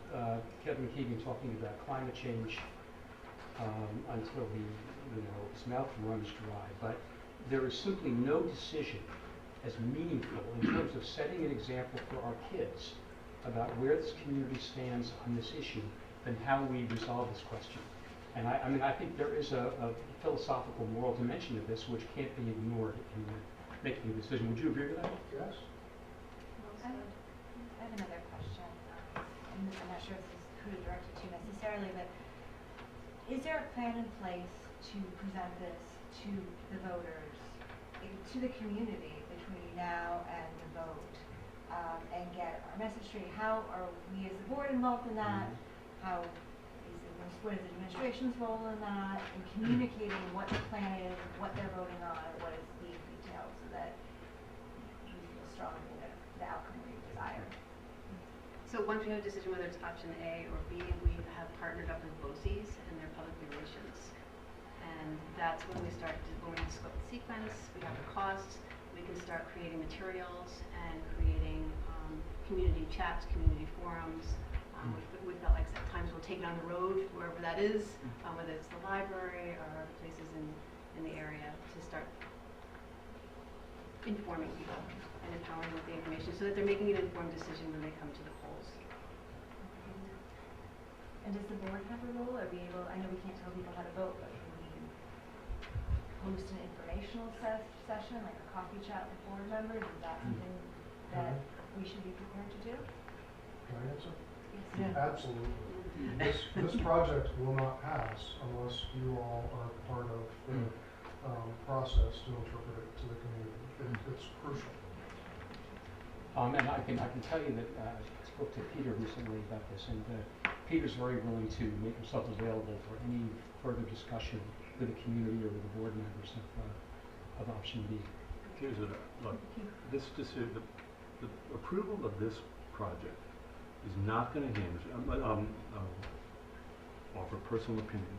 Kevin Keegan talking about climate change until his mouth runs dry. But there is simply no decision as meaningful in terms of setting an example for our kids about where this community stands on this issue than how we resolve this question. And I think there is a philosophical, moral dimension of this which can't be ignored in making a decision. Would you agree with that? Yes. I have another question. I'm not sure if this is who to direct it to necessarily, but is there a plan in place to present this to the voters, to the community between now and the vote, and get our message straight? How are we as the board involved in that? How what is the administration's role in that, in communicating what the plan is, what they're voting on, what is being detailed, so that we feel strongly that the outcome we desire. So once we have a decision whether it's option A or B, we have partnered up with BOCES and their public relations. And that's when we start to, when we scope the sequence, we have the costs, we can start creating materials and creating community chats, community forums. We felt like at times we'll take it on the road, wherever that is, whether it's the library or other places in the area, to start informing people and empowering with the information so that they're making an informed decision when they come to the polls. And does the board have a role, or be able, I know we can't tell people how to vote, but can we host an informational session, like a coffee chat with board members? Is that something that we should be prepared to do? Can I answer? Yes. Absolutely. This project will not pass unless you all are part of the process to interpret it to the community. It's crucial. And I can tell you that I spoke to Peter recently about this, and Peter's very willing to make himself available for any further discussion with the community or with the board members of option B. Here's what, look, this decision, the approval of this project is not going to hinge, offer personal opinion.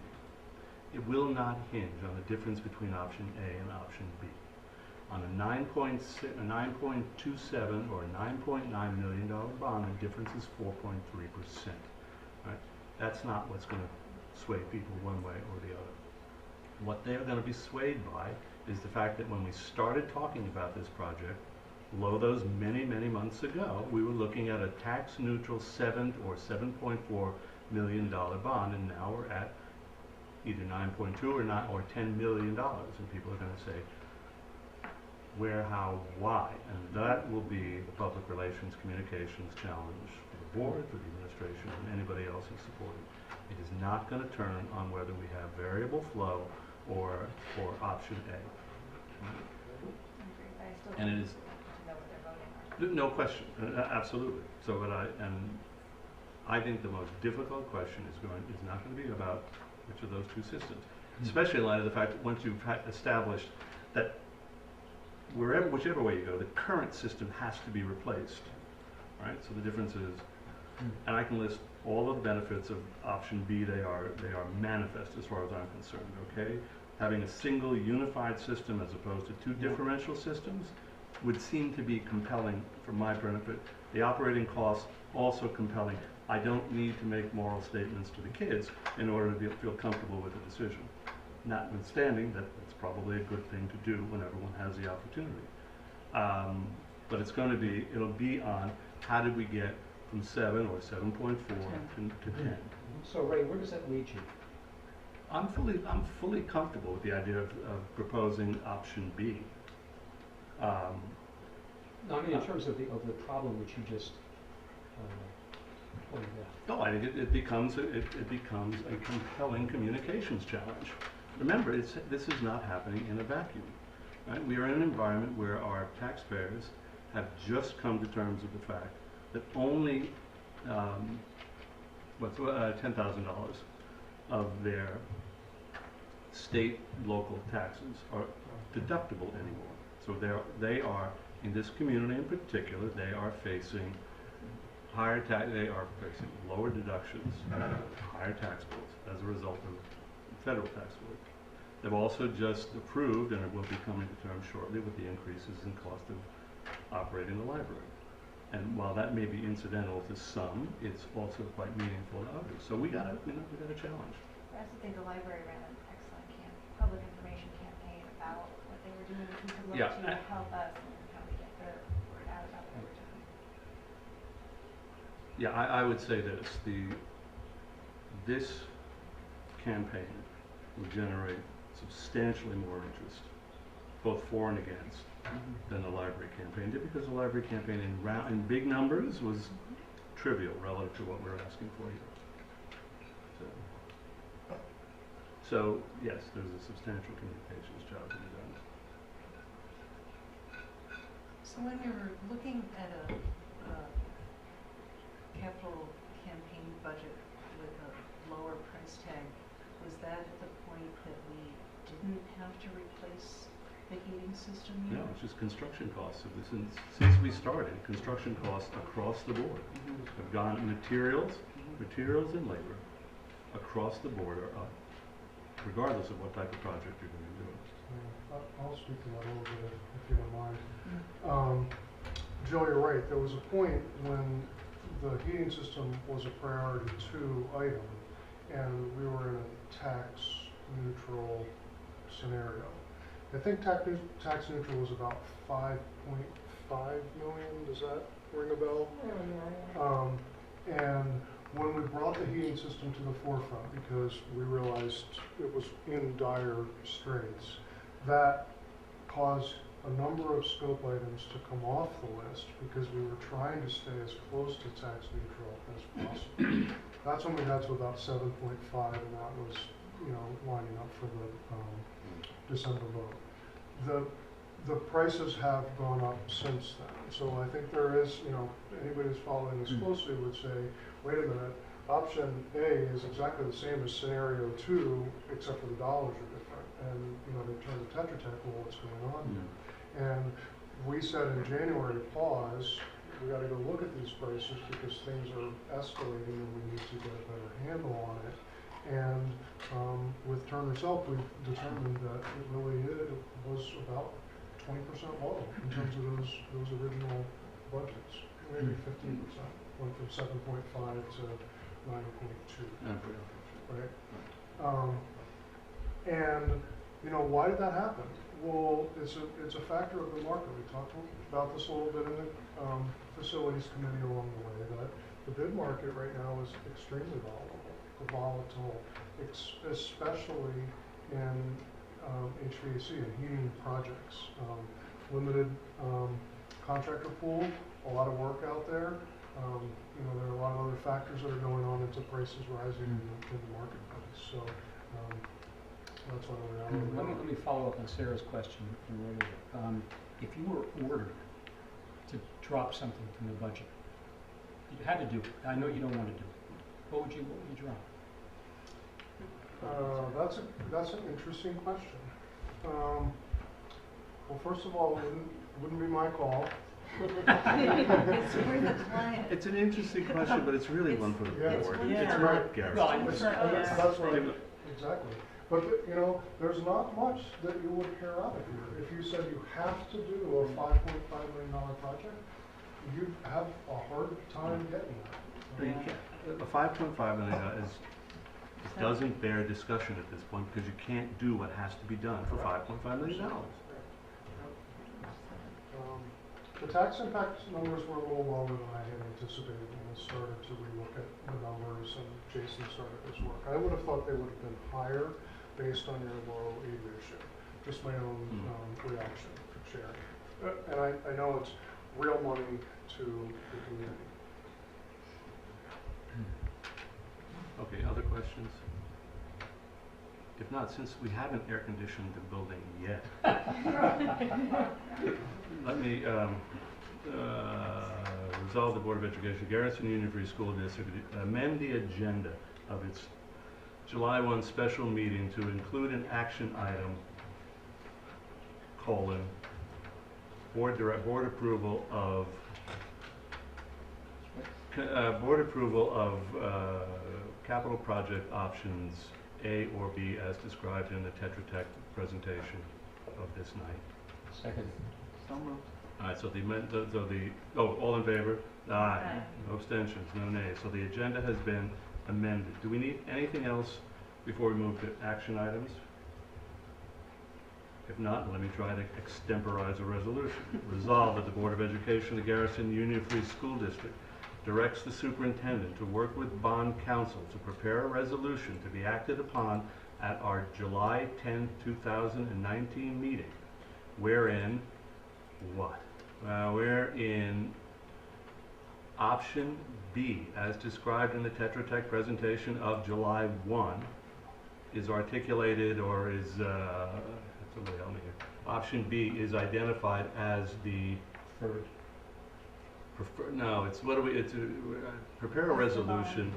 It will not hinge on the difference between option A and option B. On a 9.27 or $9.9 million bond, the difference is 4.3%. Right? That's not what's going to sway people one way or the other. What they're going to be swayed by is the fact that when we started talking about this project, those many, many months ago, we were looking at a tax-neutral or $7.4 million bond, and now we're at either 9.2 or $10 million, and people are going to say, where, how, why, and that will be the public relations communications challenge for the board, for the administration, and anybody else who's supporting. It is not going to turn on whether we have variable flow or option A. And it is. No question, absolutely. So, I think the most difficult question is not going to be about which of those two systems, especially in light of the fact that once you've established that whichever way you go, the current system has to be replaced, right? So the difference is, and I can list all of the benefits of option B. They are manifest as far as I'm concerned. Okay, having a single unified system as opposed to two differential systems would seem to be compelling for my benefit. The operating costs also compelling. I don't need to make moral statements to the kids in order to feel comfortable with the decision. Notwithstanding that it's probably a good thing to do when everyone has the opportunity. But it'll be on how did we get from 7 or 7.4 to 10. So Ray, where does that lead you? I'm fully comfortable with the idea of proposing option B. No, I mean in terms of the problem which you just pointed out. No, I think it becomes a compelling communications challenge. Remember, this is not happening in a vacuum. Right? We are in an environment where our taxpayers have just come to terms with the fact that only $10,000 of their state local taxes are deductible anymore. So they are in this community in particular, they are facing they are facing lower deductions, higher tax bills as a result of federal tax bills. They've also just approved, and it will be coming to terms shortly, with the increases in cost of operating the library. And while that may be incidental to some, it's also quite meaningful to others. So we got a challenge. I also think the library ran an excellent public information campaign about what they were doing, who could look to help us and how we get the word out about what we're doing. Yeah, I would say this campaign will generate substantially more interest, both for and against, than the library campaign did, because the library campaign in big numbers was trivial relative to what we're asking for here. So, yes, there's a substantial communications job to be done. So when we were looking at a capital campaign budget with a lower price tag, was that at the point that we didn't have to replace the heating system yet? No, it's just construction costs. Since we started, construction costs across the board have gone, materials and labor across the board are up, regardless of what type of project you're going to do. I'll speak to that a little bit if you don't mind. Joe, you're right. There was a point when the heating system was a priority 2 item, and we were in a tax neutral scenario. I think tax neutral was about 5.5 million. Does that ring a bell? And when we brought the heating system to the forefront, because we realized it was in dire straits, that caused a number of scope items to come off the list because we were trying to stay as close to tax neutral as possible. That's when we got to about 7.5, and that was, lining up for the December vote. The prices have gone up since then. So I think there is, anybody who's following this closely would say, wait a minute, option A is exactly the same as scenario 2, except for the dollars are different. And, they turn to Tetra Tech, well, what's going on here? And we said in January, pause, we gotta go look at these prices because things are escalating and we need to get a better handle on it. And with Turner's help, we've determined that it really was about 20% low in terms of those original budgets. Maybe 15%, went from 7.5 to 9.2. Right? And why did that happen? Well, it's a factor of the market. We talked about this a little bit in the facilities committee along the way, that the bid market right now is extremely volatile, especially in HVAC and heating projects. Limited contractor pool, a lot of work out there. There are a lot of other factors that are going on into prices rising in the marketplace. So that's why we're out. Let me follow up on Sarah's question earlier. If you were ordered to drop something from the budget, you had to do it. I know you don't want to do it. What would you drop? That's an interesting question. Well, first of all, it wouldn't be my call. It's for the client. It's an interesting question, but it's really one for the board. It's not Garrison. Well, I That's right. Exactly. But there's not much that you would pare out of here. If you said you have to do a $5.5 million project, you'd have a hard time getting that. No, you can't. The 5.5 million doesn't bear discussion at this point because you can't do what has to be done for $5.5 million. The tax impact numbers were a little lower than I had anticipated when we started to relook at the numbers and Jason started his work. I would have thought they would have been higher based on your low aid ratio. Just my own reaction for sharing. And I know it's real money to the community. Okay, other questions? If not, since we haven't air conditioned the building yet, let me resolve the Board of Education, Garrison Union Free School District, amend the agenda of its July 1 special meeting to include an action item, board approval of capital project options A or B as described in the Tetra Tech presentation of this night. Second. So moved. All right, all in favor? Aye. No abstentions, no nays. So the agenda has been amended. Do we need anything else before we move to action items? If not, let me try to extemporize a resolution. Resolved that the Board of Education of the Garrison Union Free School District directs the superintendent to work with bond counsel to prepare a resolution to be acted upon at our July 10, 2019 meeting, wherein what? Wherein option B, as described in the Tetra Tech presentation of July 1, is articulated or is, somebody help me here. Option B is identified as the Third. no, it's, what do we, it's, prepare a resolution.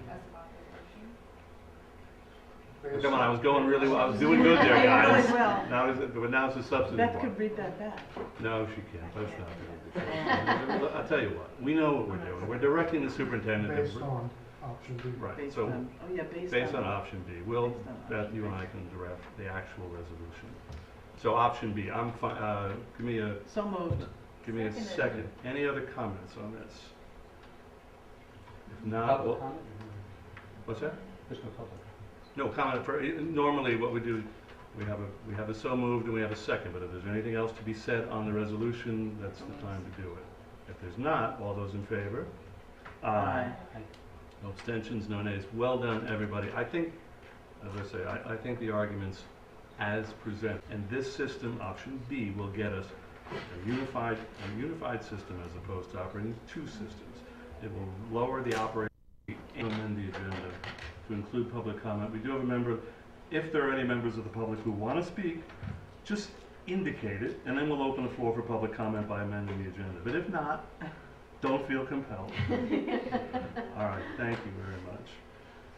Based Come on, I on- was going really well, I was doing good there, guys. Really well. Now is, but now's the substantive Beth part. could read that back. No, she can't, let's not do it. I'll tell you what, we know what we're doing, we're directing the superintendent. to- Based on option B. Right, Based so, on, oh yeah, based on. based on option B, we'll, Based on Beth, option you B. and I can direct the actual resolution. So option B, I'm give me a, So moved. give me a second. Any other comments on this? If not, Public well, comment? what's that? There's no public. No comment for, normally what we do, we have a so moved and we have a second, but if there's anything else to be said on the resolution, that's the time to do it. If there's not, all those in favor? Aye. No abstentions, no nays. Well done, everybody. I think, as I say, I think the arguments as presented, and this system, option B, will get us a unified system as opposed to operating two systems. It will lower the operating and amend the agenda to include public comment. We do have a member, if there are any members of the public who want to speak, just indicate it, and then we'll open the floor for public comment by amending the agenda. But if not, don't feel compelled. All right, thank you very much.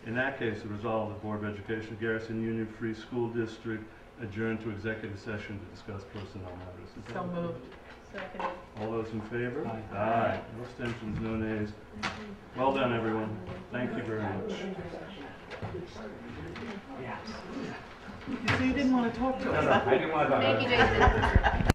In that case, the resolve of the Board of Education of Garrison Union Free School District adjourned to executive session to discuss personnel matters. Is that So okay? moved. Second. All those in favor? Aye. Aye. No abstentions, no nays. Well done, everyone. Thank you very much. So you didn't want to talk to us, huh? I didn't want to. Thank you, Jason.